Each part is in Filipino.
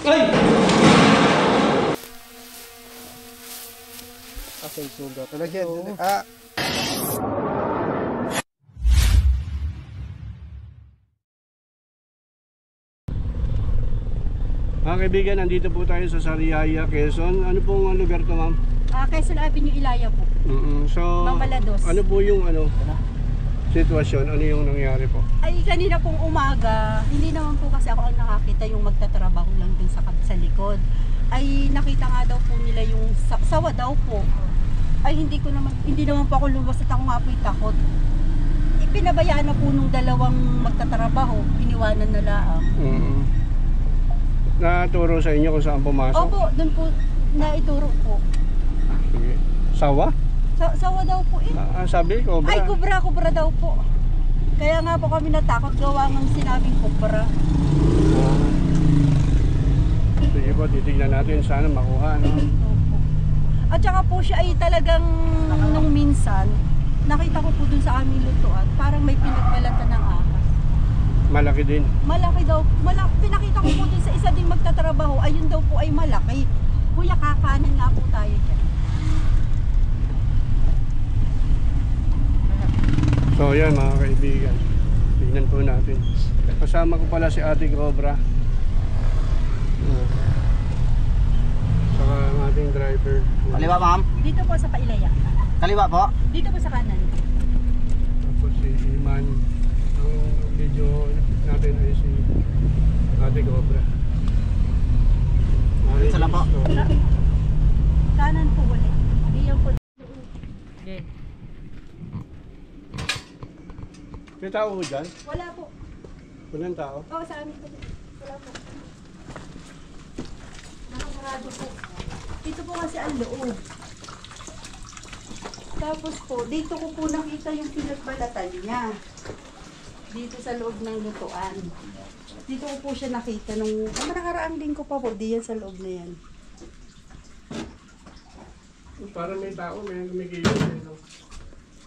Ay! Asay suga. Talagyan. Ah! Mga kaibigan, nandito po tayo sa Sariaya, Quezon. Ano pong lugar to, ma'am? Quezon Avenue, Ilaya po. So, Mamalados. ano po yung sitwasyon? Ano yung nangyari po? Ay, kanina pong umaga, hindi naman po kasi ako ang nakakita yung magtatrabaho lang dun sa likod. Ay, nakita nga daw po nila yung sawa daw po. Ay, hindi naman po ako lumabas at ako nga po'y takot. Pinabayaan na po nung dalawang magtatrabaho, iniwanan na lang. Naturo sa inyo kung saan pumasok? Opo, dun po naituro po. Sige. Sawa? Sawa daw po eh. Sabi, cobra? Ay, cobra daw po. Kaya nga po kami natakot gawa ng sinabing cobra. Sige po, titignan natin. Sana makuha, no? Opo. At saka po siya ay talagang nung minsan, nakita ko po dun sa aming lutuan, parang may pinagbalatan ng ahas. Malaki din? Malaki daw. Pinakita ko po dun sa isa ding magtatrabaho, ayun daw po ay malaki. Kuya, kakanan nga po tayo dyan. So yan mga kaibigan, tignan po natin. Kasama ko pala si Ate Cobra, saka ang ating driver. Kaliwa, ma'am? Dito po sa Pailaya. Kaliwa po? Dito po sa kanan. Tapos si Iman. Ang video natin ay si Ate Cobra. Isa lang po. Kanan po ulit. Iyan po. Okay. May tao ko dyan? Wala po. Walang tao? Oo, sa amin po. Wala po. Nakamarado po. Dito po kasi ang loob. Tapos po, dito ko po nakita yung pinagbalatan niya. Dito sa loob ng lutuan. Dito ko po siya nakita nung nakaraang linggo pa po. Diyan sa loob na yan. Para may tao, may kumikilos.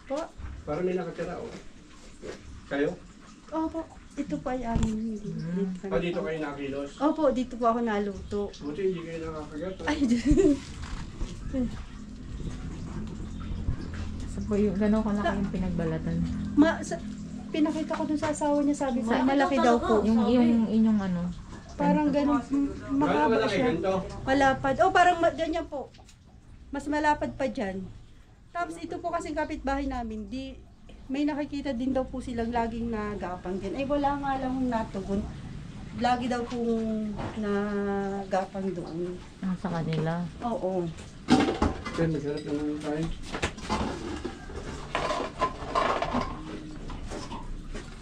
Po? Para may nakatira. Kayo? Opo. Ito po ay amin. Dito kayo nakilos? Opo, dito po ako naluto. Buti hindi kayo nakakagat. Ay, So po yung gano'n kalaki yung pinagbalatan. pinakita ko dun sa asawa niya, sabi ko, malaki daw po. Yung inyong ano? Parang ganun, makaba siya. Malapad. Oh, parang ganyan po. Mas malapad pa dyan. Tapos ito po kasing kapitbahay namin, may nakikita din daw po silang laging nagapang dyan. Ay wala nga lang yung natugon. Lagi daw pong nagapang doon. Sa kanila? Oo. Kaya magharap naman tayo.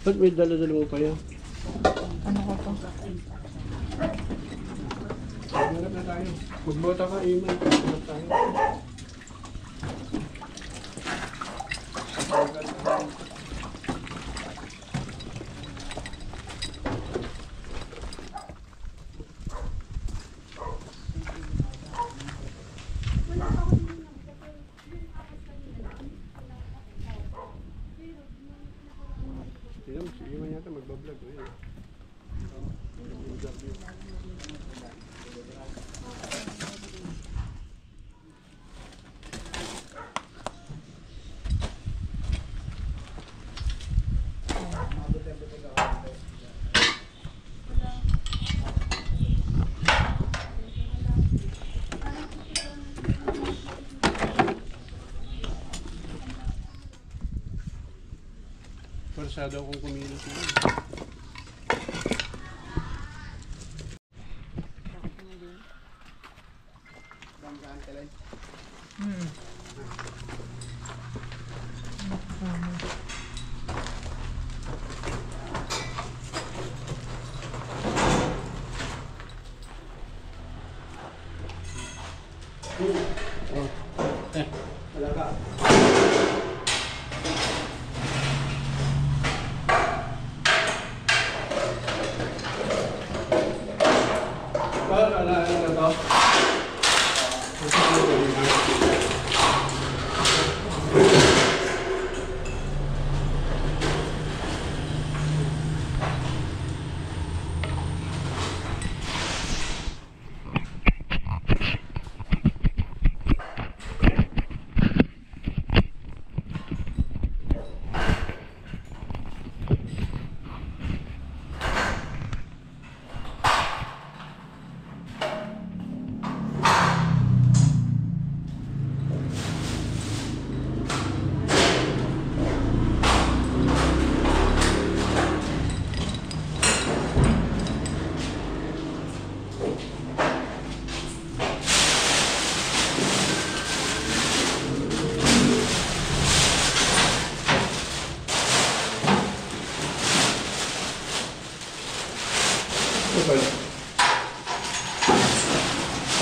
Ba't may dala-dala mo pa yan? Ano ko to? Magharap na tayo. Magbota ka, Iman. Magharap tayo. Tignan mo, si Iman yata magbablog. Parsado akong kumilos na. Wala ka.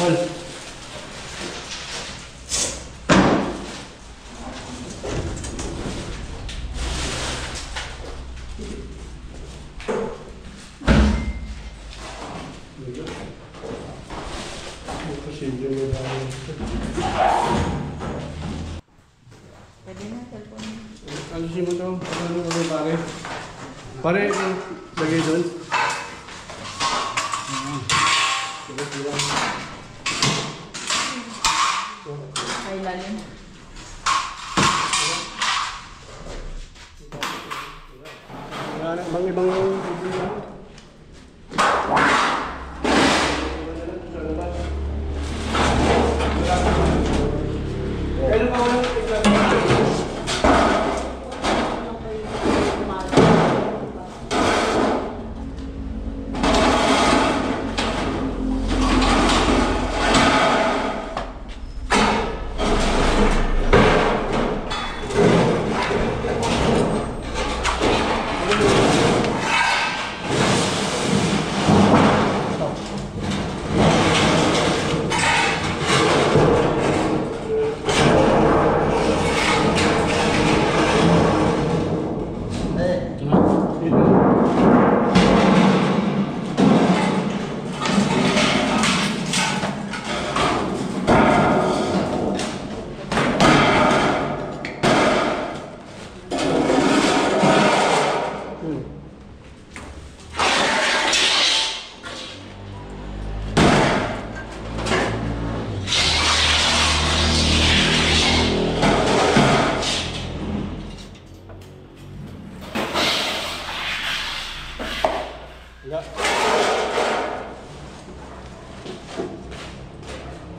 Tol. Pwede na, cellphone. Alisin mo to. Ano ko pare? Pare, lagay doon. Ay, lalim. Wala na bang ibang kailan pa wala?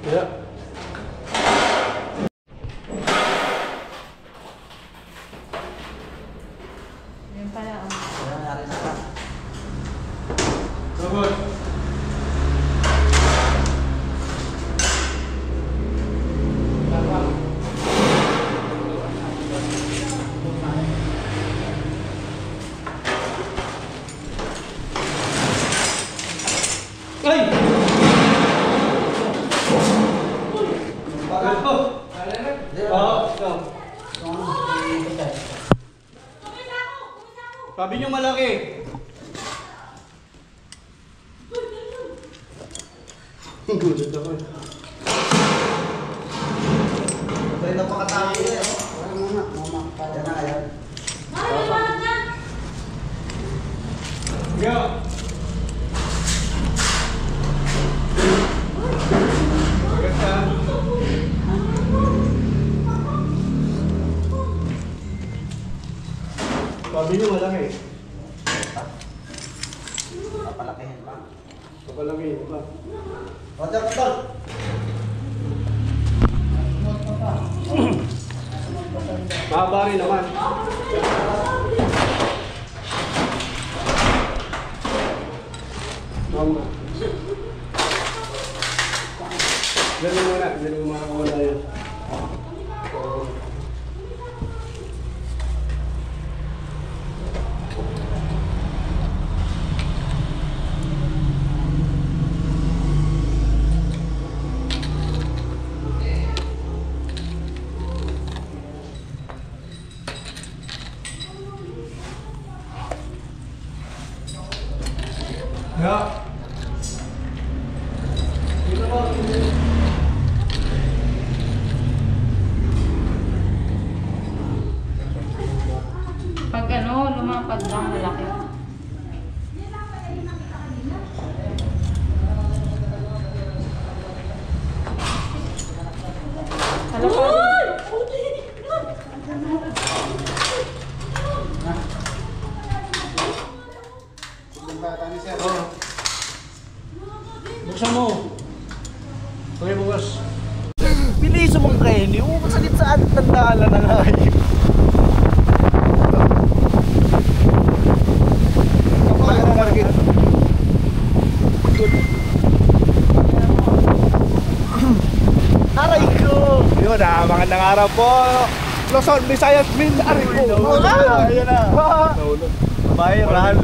Yeah. Yun pala, oh. Wala nangyari na ka. Robot. Ay! Sabi niyo malaki. Gulat ako. Pwede na pakataki eh. Wala muna, mama. Yan na yan. Go! Ganda. Sabi niyo malaki. Papalakihin pa. Kapalaki pa. Hotel, hotel. Mahaba rin naman. Mama. Ganun muna. Ganun mo makakawala yun. Ya. Dito po. Pag ano, lumapad lang, malaki. Buksan mo. Okay, bukas. Bilis mong Kenny. Umasalit saan tandaan ng hayop. Kapag ang market. Aray ko! Yun ah, magandang araw po. Luzon, Visayas, Mindanao. Aray ko! Ayun na. Viral.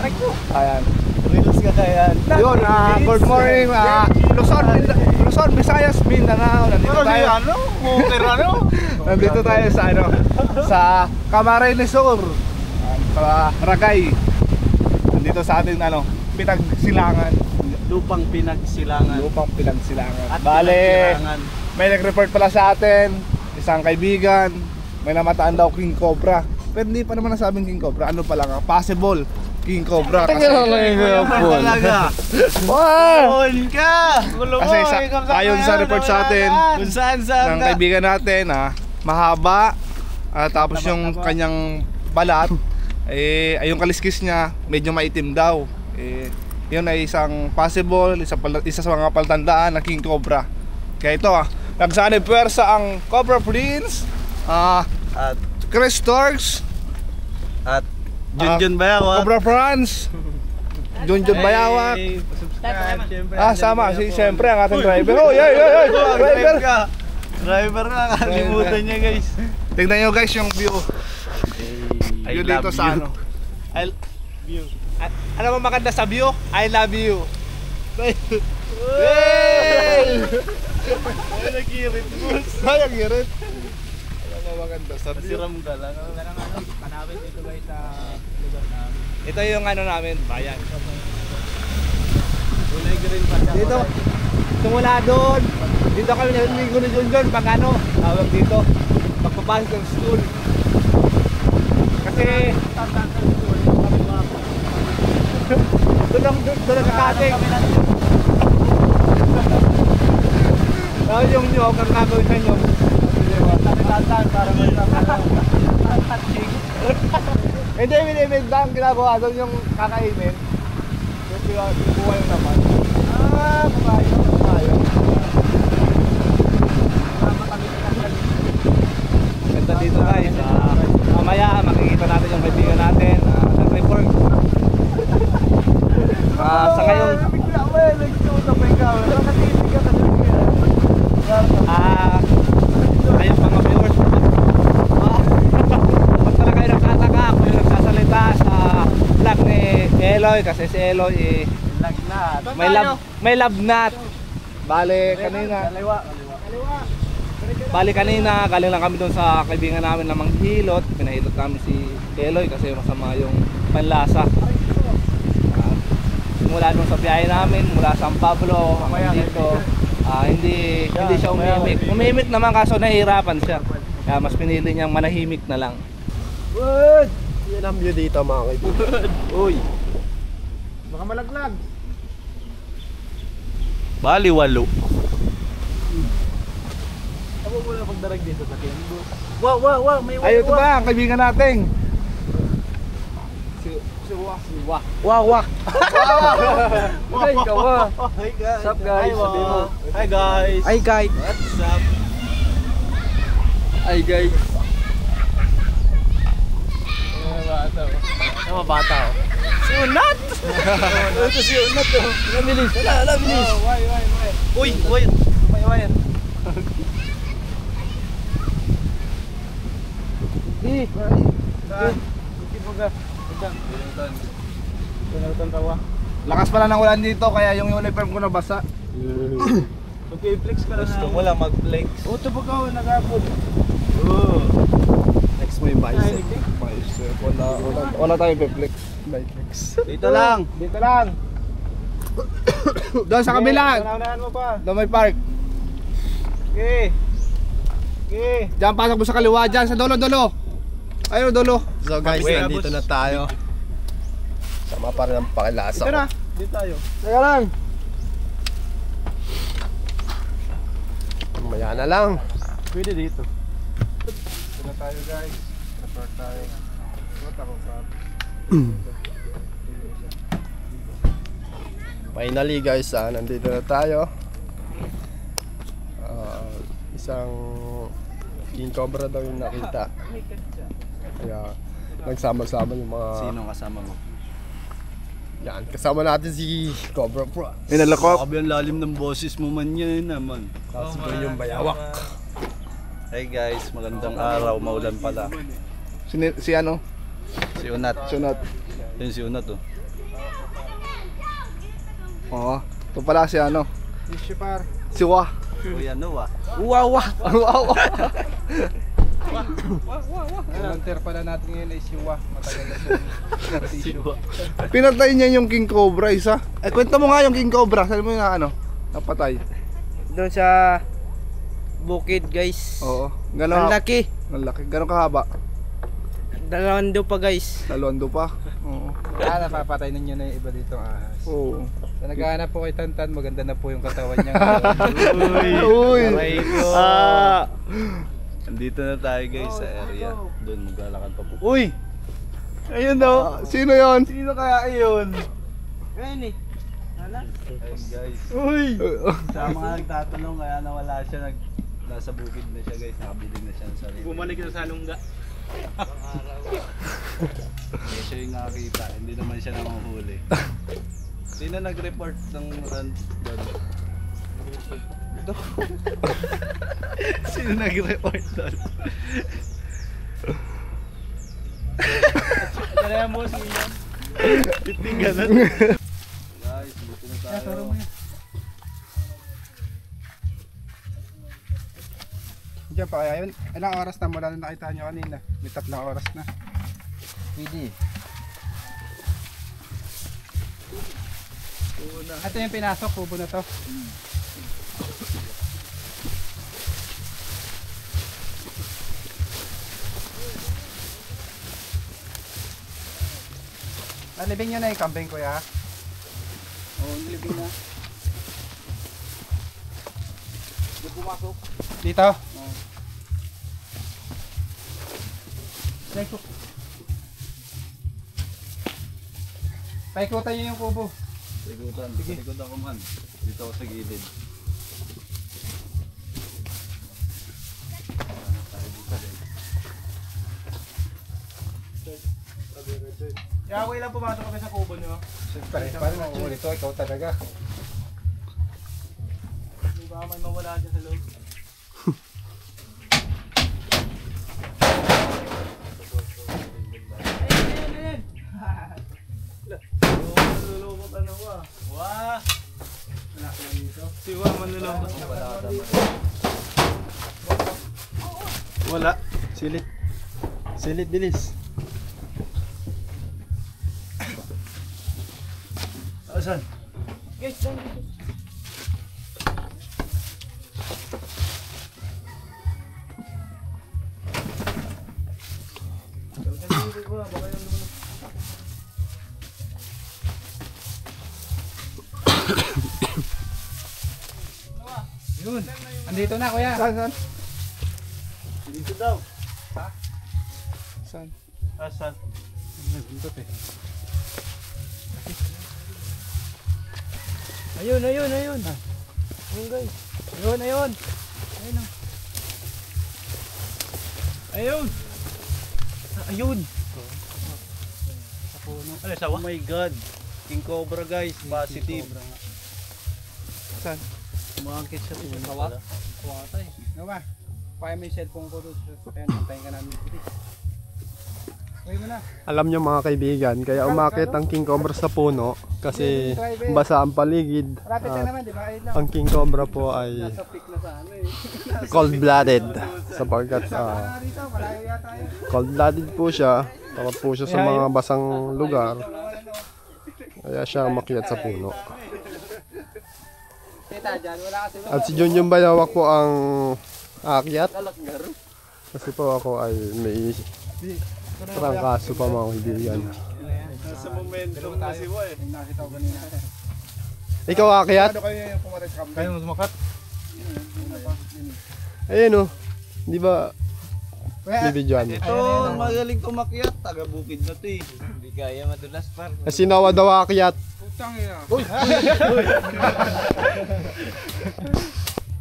Ayan. Reels ka kaya. Yun, good morning, Luzon, Visayas, Mindanao. Nandito tayo. Nandito tayo sa sa Camarines Sur. Sa Ragay. Nandito sa ating pinagsilangan. Lupang pinagsilangan. Lupang pinagsilangan. At Bale, pinagsilangan. may nag-report pala sa atin, isang kaibigan, may namataan daw King Cobra. Pero hindi pa naman nasabing King Cobra. Ano pa lang, possible King Cobra. Kasi Talaga. Wow! ka! Kasi ayon sa report sa atin Kung saan ng ka. kaibigan natin, mahaba, tapos yung kanyang balat, ay yung kaliskis niya medyo maitim daw. Yun ay isang possible, isa sa mga palatandaan ng King Cobra. Kaya ito, nagsanib puwersa ang Cobra Prince, At Chris Torx, Junjun Bayawa. Cobra France, Junjun Bayawak. Sama, siyempre ang ating driver. Oh, driver! Driver ka, kalimutan niya guys. Tingnan nyo guys yung view. I View dito love sa you. Ano mo maganda sa view? I love you. Ay, nagirit boss. Ay, ang girit. Ano mo maganda sa view? Siram ka lang. Panawin dito guys sa lugar namin. Ito yung namin, bayan. Kulay green pa siya. Dito, tumula doon. Dito kami naliligo ni Junjun pag tawag dito, magpapasok ng school. Kasi doon nagkakating. Yung nyog, ang gagawin sa nyog. Para Hindi, binibigda ang ginagawa doon yung kakainin. Yung buwa yung naman. Kumayo. Ganda dito guys. Mamaya makikita natin yung kaibigan natin. Nag-report. Sa ngayon, ayun mga viewers. Huwag pala kayo nagtataka ako yung nagsasalita sa vlog ni Eloy kasi si Eloy may lagnat. Bale kanina galing lang kami doon sa kaibigan namin na manghilot. Pinahilot namin si Eloy kasi masama yung panlasa. Mula nung sa biyahe namin mula San Pablo hanggang dito, hindi siya umimik naman kaso nahihirapan siya, kaya mas pinili niyang manahimik na lang. Good! Yan ang view dito mga kaibigan. Uy! Baka malaglag. Baliwalo. Ako muna pagdarag dito sa Kimbo. Wow! May Ay, ito ba ang kaibigan natin? Wak. Hi guys! Sup, guys? Sabi mo. Hi guys! Ay guys. What's up? Ay guys. Mga bata oh. Si Unat! Ito si Unat oh. Labilis. Labilis. Why? Uy! Why? Lakas pala ng ulan dito kaya yung uniform ko nabasa. Mag-flex ka lang. Gusto mo lang mag-flex. Ito ba ka nag-apod? Flex mo yung bicep. Wala tayo pe-flex. Dito lang. Doon sa kabila. Unahan mo pa. Doon may park. Okay. Diyan pasok mo sa kaliwa dyan sa dulo. Ayun dulo. So guys, nandito na tayo. Sama pa rin ang pakilasa ko. Dito tayo. Teka lang. Mamaya na lang. Pwede dito. Dito na tayo guys. Report tayo. Finally guys, nandito na tayo. Isang King Cobra daw yung nakita. Kaya nagsama-sama yung mga... Sino kasama mo? Yan, kasama natin si Cobra Pro. Inalakop. Sabi ang lalim ng boses mo man yan naman. Kasi ko yung bayawak. Hey guys, magandang araw, maulan pala. Si ano? Si Unat. Sunod. Yun si Unat oh. Oo. Ito pala si ano? Si par. Si Wah. Kuya Noah. Uwawa. Wow. Volunteer pala natin ngayon ay si Wah. Matagal na siya. Pinatay niya yung King Cobra isa. Kwento mo nga yung King Cobra. Saan mo na ano? Napatay. Doon sa bukid guys. Oo. Ang Gano'n? laki. Ang laki. Gano'n kahaba? 2 pa guys. 2 pa. Oo. Napapatay ninyo na yung iba dito ahas. Oo. So naghahanap po kay Tantan, maganda na po yung katawan niya. Uy. Aray ko. Ah. Andito na tayo guys sa area. Doon maglalakad pa po. Uy. Ayun daw. Sino 'yon? Sino kaya iyon? Ayun eh. Ayun guys. Uy. Sa mga nagtatanong kaya nawala siya, nasa bukid na siya guys. Nakabilig na siya ng sarili. Bumalik na sa lungga. Hindi siya yung nakakita. Hindi naman siya nanguhuli. Sino nag-report ng run doon? Sino nag-report doon? Kaya mo si Ian. Titingnan. Guys, dito na tayo. Diyan pa kaya yun. Ilang oras na mula na nakita nyo kanina? May 3 oras na. Pwede. Ito yung pinasok, kubo na to. Nalibing nyo na yung kambing kuya. Oo, nilibing na. Di pumasok. Dito. Paikutan nyo yung kubo. Ligutan. Sa likod ako man. Dito ako sa gilid. Yakoy lang pumasok kami sa kubo nyo. Siyempre, paano makuha ito? Ikaw talaga. Hindi ba may mawala dyan sa loob? Wah! Siwa, manlulong. Wala. Silit. Silit bilis. Asan? Guys, doon dito. Yun. Andito na kuya. Saan? Dito daw. Saan? Asan? Dito eh. Ayun. Ayun guys. Ayun. Ayun. Ayun. Ano sa Oh my god. King Cobra guys. Positive. Saan? Umakit siya po. Pumatay. Gawa. Paya mo yung cellphone ko doon. Ayun, antayin ka namin. Uy mo na. Alam nyo mga kaibigan, kaya umakit ang King Cobra sa puno kasi basa ang paligid. Rapid na naman, di ba? Ayun lang. Ang King Cobra po ay Nasa peak na sa ano eh. cold-blooded sapagkat Rito, malayo yata yun. cold-blooded po siya. Takot po siya sa mga basang lugar. Kaya siya umakyat sa puno. Kita dyan, wala kasi. At si Junjun Bayawak po ang aakyat. Kasi po ako ay may trangkaso pa mga kaibigan. Nasa momentum na si Wa eh. Nakita ko kanina. Ikaw aakyat? Ano kayo yung pumatay sa kambing? Kayo sumakat. Ayun oh. Di ba Kuya, bibidyoan? Ito, magaling tumakyat. Taga bukid na to eh. Hindi kaya madulas par. Kasi nawa daw aakyat. putang ina.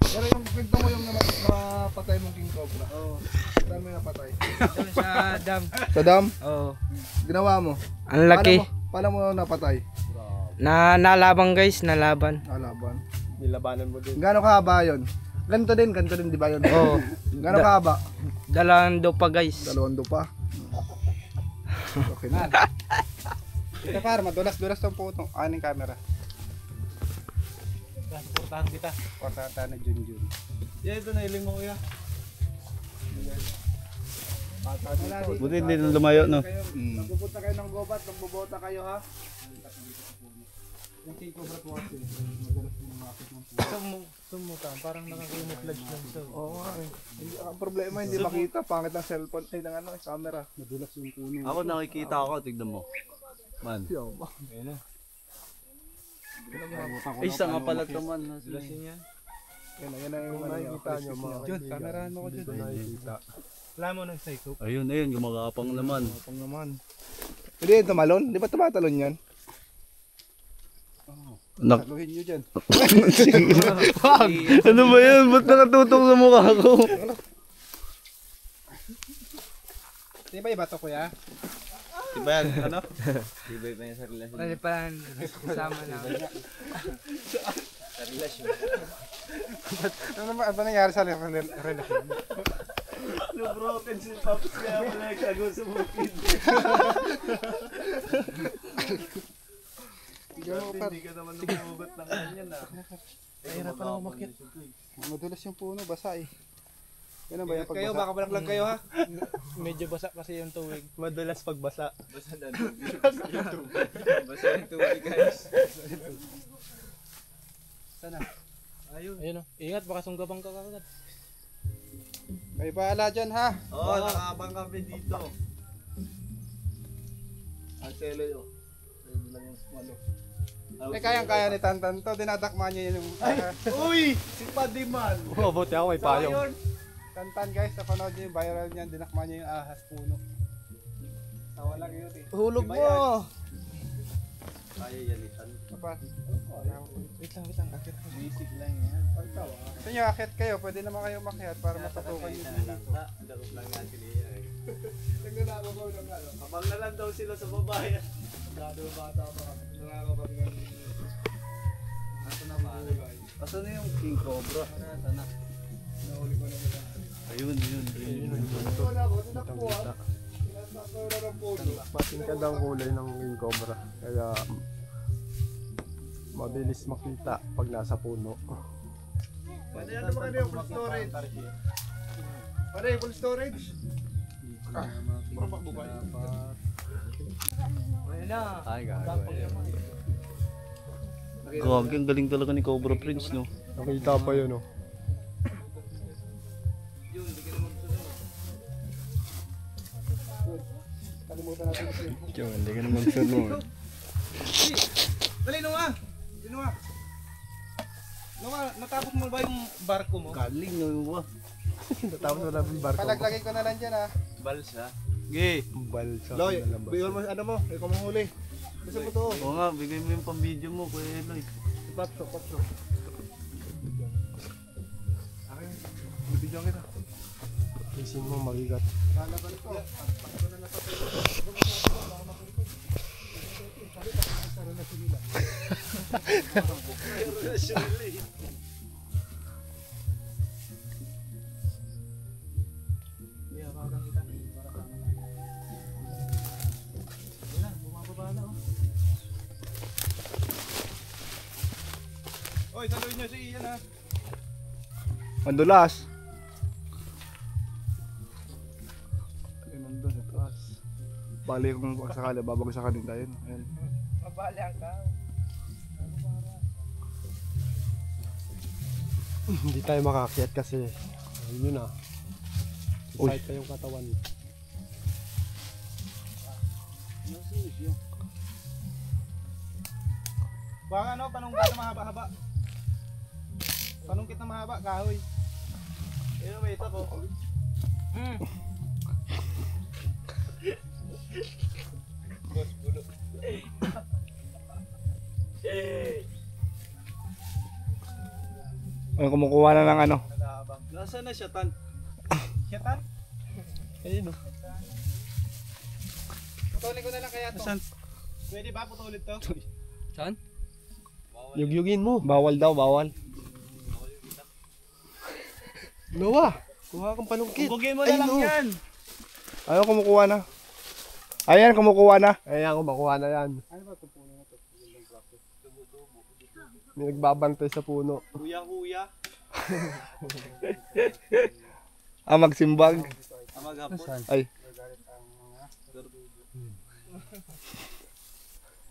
Pero yung kwento mo yung napatay mong King Cobra. Oo. Saan mo yung napatay? Doon sa dam. Sa dam? Oo. Ginawa mo? Ang laki. Paano mo napatay? Nalaban guys, nalaban. Nalaban. Nilabanan mo din. Gaano kahaba yun? Ganito din di ba yun? Oo. Gaano kahaba? 2 pa guys. 2 pa. Okay na. Ito par, madulas-dulas tong puto. Aning camera. Suportahan kita. Suportahan na Junjun. Yeah, ito na iling mo kuya. Buti Buti hindi na lumayo, no? Pupunta kayo ng gobat, magbobota kayo ha. Yung king cobra po kasi, madalas yung makakit ng puno. Sumuka, parang nakakamuflage lang siya. Oo nga eh. Ang problema hindi makita, pangit ng cellphone, ay ng ano, camera. Madulas yung puno. Ako nakikita ako, tignan mo. Man. Ayun na. Ay, isa nga pala ito man. Yan na yung Nakikita nyo mga Jun, camerahan mo ko Dito dyan. nakikita. Wala mo ng psycho. Ayun, gumagapang naman. Pang naman. Hindi yan tumalon, di ba tumatalon yan? Saluhin nyo dyan. Ano ba yan? Ba't nakatutok sa mukha ko? Di ba iba to kuya? Diba yan? Ano? Ano pa lang, kasama na. Ano ba nangyari sa relasyon? Broken si Pops kaya pala nagkago sa bukid. Hindi ka naman numugot ng kanyan ah. Mahirap pala umakit. Madulas yung puno, basa eh. Ganun ba yung pagbasa? Kayo, baka malaglag kayo ha? Medyo basa kasi yung tuwig. Madalas pagbasa. Basta yung tubig guys. Sana. Ayun o. Ingat, baka sunggabang ka kagad. May bahala dyan ha? Oo, nakabang kami dito. Ang selo yun. Eh kayang-kaya ni Tantan to, dinadakma niya yung... Uy! Si Padiman! Oh, buti ako may payong. Tantan guys, napanood niyo yung viral niyan, dinakma niya yung ahas puno. Tawa lang yun eh. Hulog Iba mo! yan. Kaya yalitan. Apa? Wait lang. Akit. Basic lang yan. Gusto nyo akit kayo, pwede naman kayo makiat para matutukan nyo dito. Darot lang natin iya eh. Kapag na lang daw sila sa babae. Lalo bata pa. Asan na yung King Cobra? Sana. Ayun. Patingkad ang kulay ng king cobra. Kaya mabilis makita pag nasa puno. Pwede ano ba kayo, full storage? Pare, full storage? Ay, gagawin. Grabe, ang galing talaga ni Cobra Prince, no? Nakita pa yun, oh. Kalimutan natin ito. Diyo, hindi ka naman sunod. Dali, Noah! Noah, natapos mo ba yung barko mo? Galing, no? Natapos na namin barko. Palaglagay ko na lang dyan ha. Balsa. Gay. Balsa. Loy, bigyan mo ano mo, ikaw manghuli. Gusto mo to? Oo nga, bigay mo yung pang-video mo, Kuya Eloy. Patso. Akin, bibigyan kita. Isin mo magigat. Oy, saluhin nyo si Ian ha. Mandulas. Ayun, nandun sa taas. Bali kung sakali, babagsakan din tayo. Ayan. Hindi tayo makakyat kasi yun na. Side pa yung katawan. Baka ano, panungkit na mahaba-haba. Panungkit na mahaba, kahoy. Ayun, wait ako. Ayun, kumukuha na ng ano. Nasaan na siya, Tan? Siyatan? Ayun o. Putulin ko na lang kaya to. Pwede ba putulin to? Saan? Yugyugin mo. Bawal daw, bawal. Noah, kuha kang panungkit. Bugin mo na lang yan! Ayun, kumukuha na. Ayan, kumukuha na. Ayan, kung makuha na yan. Ano ba itong puno na to? May nagbabantay sa puno. Kuya-kuya. Magsimbag. Maghapon. Ay.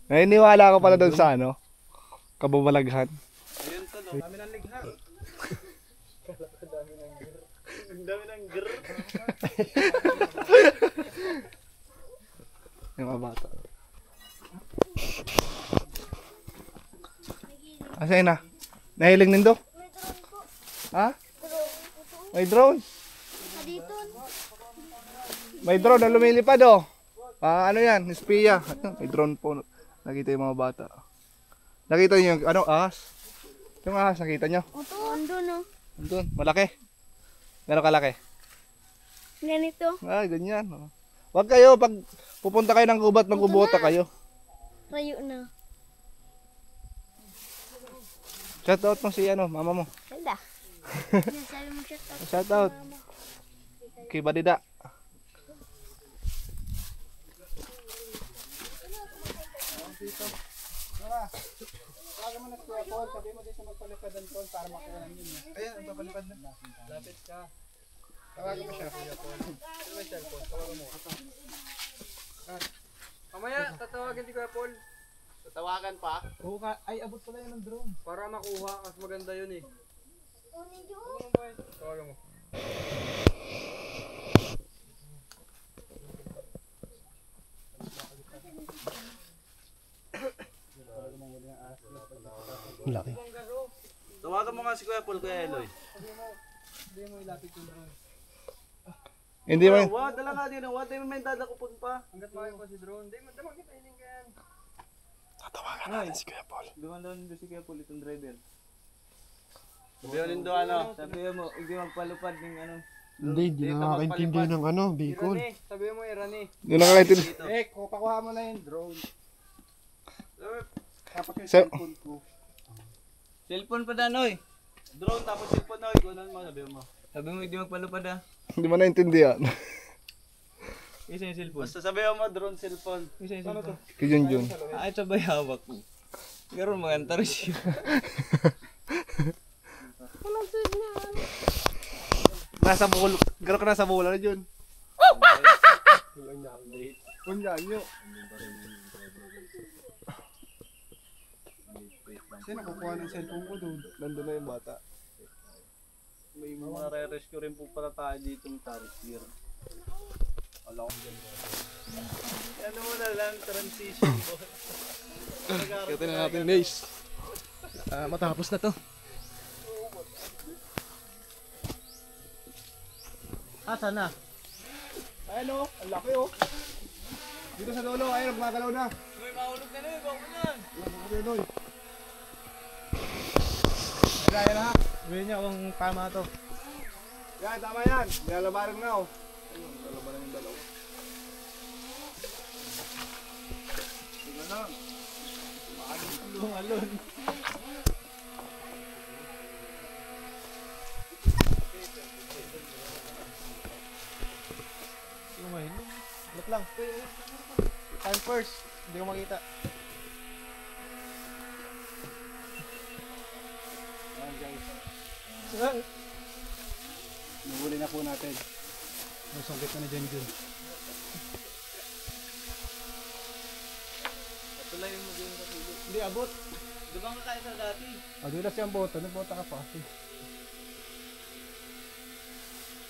Naniniwala ko pala doon sa ano, kababalaghan. Ayun to, no? Dami ng ligha. Ang dami ng grr. Yung mga bata. Asan na? Nahiling nindo? Ha? May drone? May drone na lumilipad oh. Ano yan? Espiya. May drone po. Nakita yung mga bata. Nakita niyo yung ano? Ahas? Yung ahas nakita niyo? Andun no. Andun. Malaki. Gano'ng kalaki? Ganito. Ay, ganyan. Oh. Wag kayo, pag pupunta kayo ng gubat, magubota kayo. Rayo na. Shout out mo si ano, mama mo. Hala. Sabi mo siya tapos. Shout out. Kay Badida. Tawagan mo na si Kuya Paul, sabi mo din sa magpalipadan Paul para makuha ng yun. Ayan, magpapalipad na. Lapit ka. Tawagan mo siya, Kuya Paul. Ano may cellphone? Tawagan mo. Mamaya, tatawagin si Kuya Paul. Tatawagan pa. Oo ka, ay abot pala yun ng drone. Para makuha, mas maganda yun eh. Tawagan mo. Laki. Tawagan mo nga si Kuya Paul, Kuya Eloy. Hindi mo. Wag, dala nga din. Wag, tayo may dadakupon pa. Hanggat makaya pa si drone. Hindi, madamang kita hiling ka yan. Tatawagan natin si Kuya Paul. Duman doon si Kuya Paul, itong driver. Sabihin doon ano, sabihin mo, hindi magpalupad ng ano. Hindi nakakaintindi ng ano, Bicol. Irani, sabi mo Irani. Hindi nakakaitin. Pakuha mo na yung drone. Tapos yung Sa- cellphone ko. Cellphone pa danoy. Drone tapos cellphone na, igunan mo, sabihin mo. Sabi mo, hindi magpalupad ah. Hindi mo naintindihan. Isa yung cellphone. Basta sabihin mo, drone, cellphone. Isa yung cellphone. Kay Junjun. Ay, ito ba hawak mo? Garo maganda rin siya. Nasa bulo. Garo ka nasa bulo na Jun. Kunya nyo. Sino nakukuha ng cellphone ko doon? Nandun na yung bata. May mga re-rescue rin po pala tayo dito ng Tarsier. Wala akong dyan. Ano mo na lang, transition po. Kaya na natin Nace. Matapos na to. Sana. Ayun o, ang laki o. Dito sa lolo, ayun, magagalaw na. Uy, mahulog na nun, bako yan. Noy. Kaya na ha. Sabihin niya kung tama to. Yan, tama yan. Nilalabaran na o. Ayun, nilalabaran yung dalawa. Tingnan na. Lumalon. Yung mahin. Look lang. Time first. Hindi ko makita. Nahuli na po natin. Nasungkit na ni Junjun. Patulayin mo din sa tulo. Hindi, abot. Di ba nga kaya sa dati? Adulas yung boto. Nagbota ka pa kasi.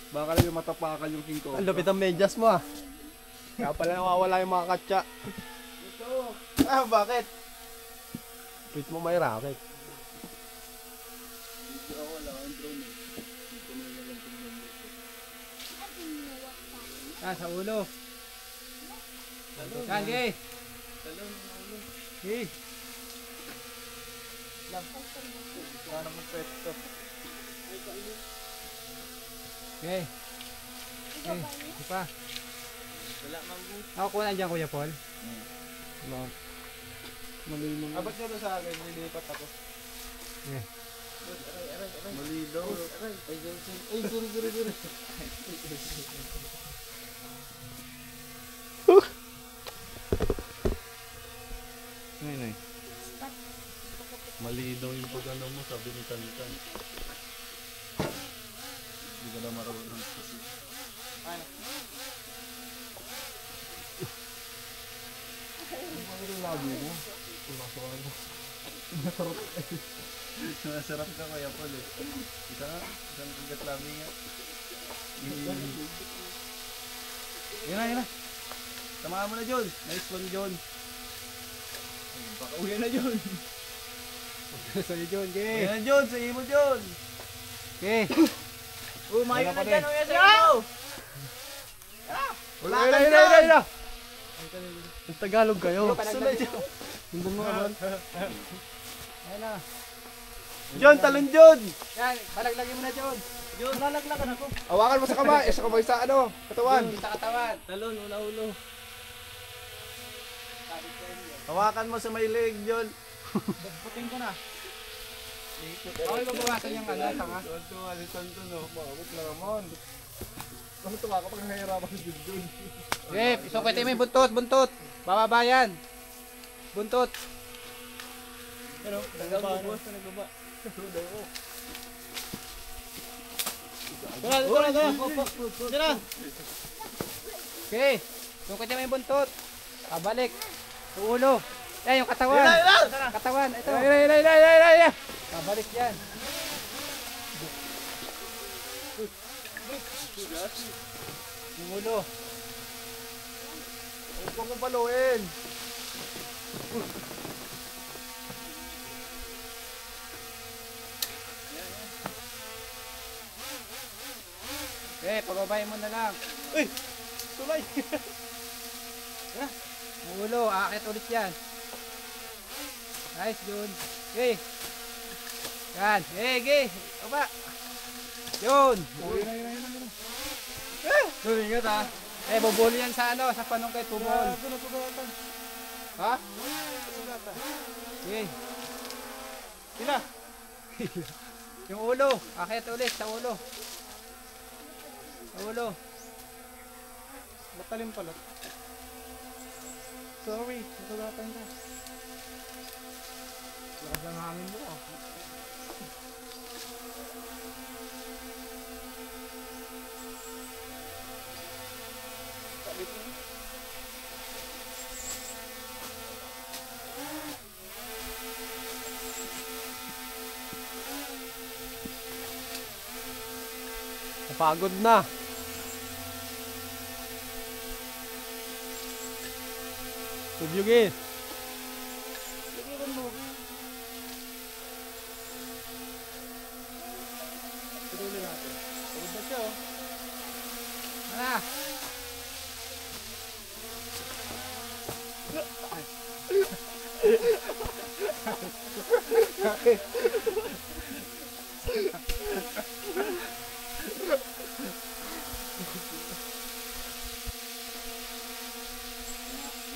Baka lang yung matapakan yung king ko. Ang lupit ang medyas mo ah. Kaya pala nawawala yung mga katsa. Bakit? Tweet mo may racket. Sa ulo. Yan, gay. Gay. Sana mong pwesto. Okay. Okay, di pa. Wala mang boost. Ako kuha na dyan, Kuya Paul. Abot nyo to sa akin, nilipat ako. Mali daw. Ay, guri. Nay. Mali daw yung pag-ano mo, sabi ni Tantan. Hindi ka na marunong kasi. Masarap ka Kuya Paul eh. Isa nga, isang kagat labi nga. Yan na, yan na. Samahan mo na John. Nice one John. Baka uwi na John. Sa'yo John, okay. Yan na John, sa mo John. Okay. Umayo na dyan, uwi sa iyo. Wala ka dyan! Ang Tagalog kayo. Sunod John. Hindi mo naman. Ayan na. John, talon John. Yan, balaglagin mo na John. John, lalaglagan ako. Hawakan mo sa kamay, sa kamay sa ano, katawan. Sa katawan. Talon, ulo. Hawakan mo sa may leg, John. Puting ko na. Okay, babawasan yung ano, tanga. Tuwa si Tantan, no? Mawag lang naman. Bakit tuwa ka pag nahihirapan si Jun? Jeff, isukit mo yung buntot. Bababa yan. Buntot. Pero, nagbaba. Tara. Okay, isukit mo yung buntot. Pabalik. Yung ulo. Yan, yung katawan. Katawan, ito. Pabalik yan. Yung ulo. Huwag mong paluin. Okay, pababayin mo na lang. Uy! Tulay! Yung ulo, aakit ulit yan. Nice, Jun. Okay. Yan. Okay. Opa. Yun. Yun, ingat ha. Bubuli yan sa ano, sa panungkay tumol. Ha? Okay. Sila. Yung ulo, akit ulit sa ulo. Sa ulo. Matalim pala. Sorry, natulatan ka. Lakas ng hangin mo ah. Napagod na. Tubyugin. Tuloy natin. Pagod na siya oh. Ano?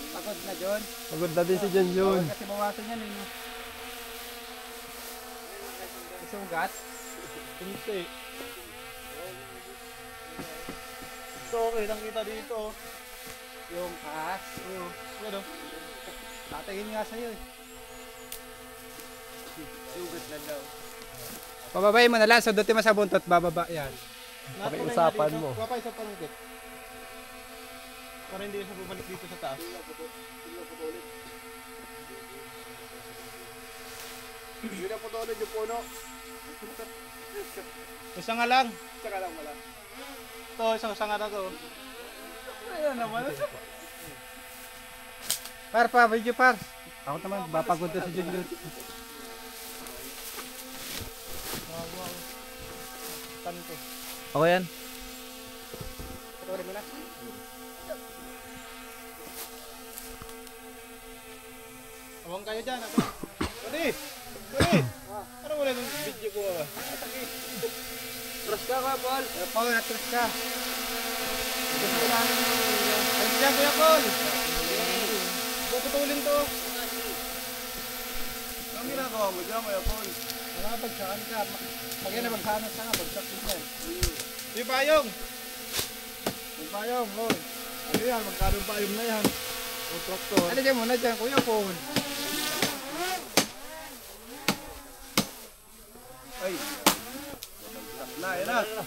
Pagod na, John. Pagod na din si John Jun. Kasi bawasan yan eh. Sugat. Kunti. So, okay lang kita dito. Yung kaas. Ano? Tatingin nga sa'yo eh. Sugat na daw. Pababayin mo na lang. Sundutin mo sa buntot. Bababa yan. Pakiusapan mo. Kuha pa isang panungkit. Para hindi siya bumalik dito sa taas. Hindi na putulin yung puno. Isa nga lang. Tsaka lang wala. Ito, isang sanga na to. Ayun naman. Par pa, video par. Ako naman, bapagod na si John Jun. Tanto. Ako yan. Patuloy mo na. Awang kayo dyan. Pwede! Ano wala itong video ko ba? Trust ka ka, Paul. Paul, na-trust ka. Gusto namin yung video. Alis dyan, Kuya Paul! Puputulin to. Ang ginagawa mo dyan, Kuya Paul? Bagsakan ka. Pag yan na bagsakan ka nga, bagsak din yan. Yung payong! Yung payong, oh. Ano yan? Magkano yung payong na yan? O traktor. Ano dyan muna dyan, Kuya Paul? na.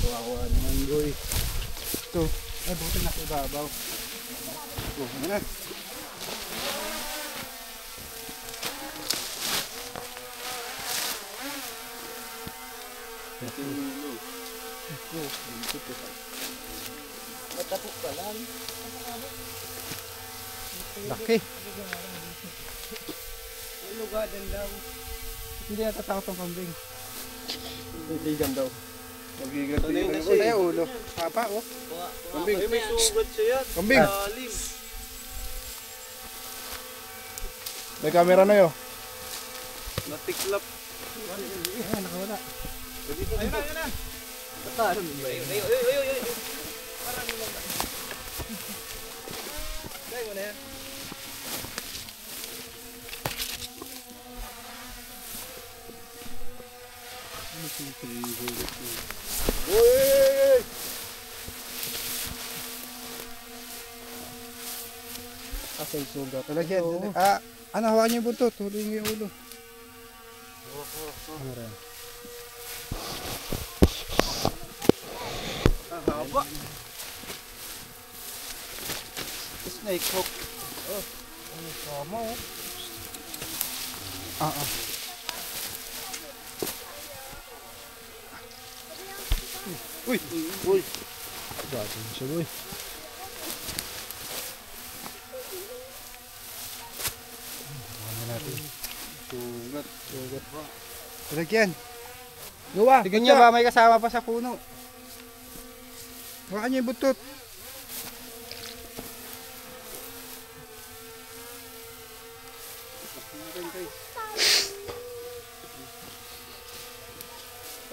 Kawawa naman, boy. Ito. Ay, buti na sa ibabaw. Ano na? Matapok pa lang. Laki. Lugadan daw. Hindi natatakot ang kambing. Ligan daw. Magiganti Ano yun yung kasi? ulo. Ay, ulo. Papa, oh. Kambing. May sugat siya yan. Kambing. Lalim. May camera na yun. Natiklap. Ay, nakawala. Ayun na. Patalo mo ba yun? Ay. Kaya mo na yan. Uy! Kasi sugat. Talagyan. Ano, hawakan niyo yung buntot. Tuloy niyo yung ulo. Ano rin? Haba. Snake hook. Tama oh. Uy! Gato siya, boy. Sugat. Talagyan. Gawa. Tignan niya ba may kasama pa sa puno. Hawakan niyo yung buntot.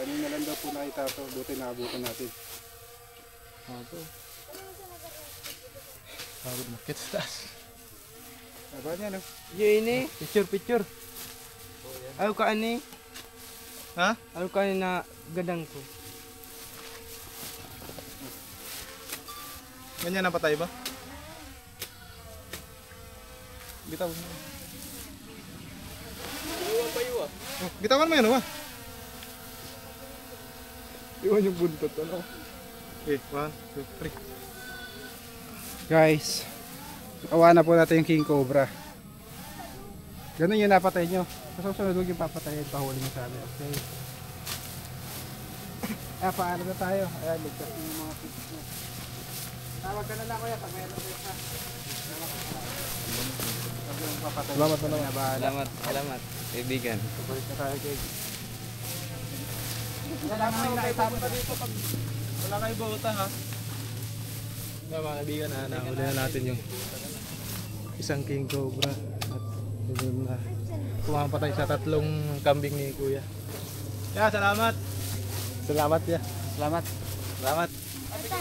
Kanina lang daw po nakita ito. Buti naabutan natin. Pagod makit sa taas. Aba niya, no? Yun eh. Picture. Ayaw ka ani. Ha? Ayaw ka ani na gadang ko. Ganyan na patay ba? Bitaw mo. Bitawan mo yan, ba? Iwan yung buntot, ano? Okay, 1, 2, 3. Guys, awa na po natin yung king cobra. Ganun yung napatay nyo. Sa susunod huwag yung papatayin, pahuli nyo sa amin. Okay. Paano na tayo? Ayan, ligtas yung mga fish nyo. Tawag ka na lang kuya, pag meron din ha. Salamat na naman. Salamat. Kaibigan. Balik na tayo guys. Salamat na nakita mo dito pag Wala kayo bauta, ha? Mga kaibigan, nahuli na natin yung isang king cobra at yun na pumapatay sa 3 kambing ni kuya. Yeah, salamat. Salamat ya. Salamat. Salamat. Basta,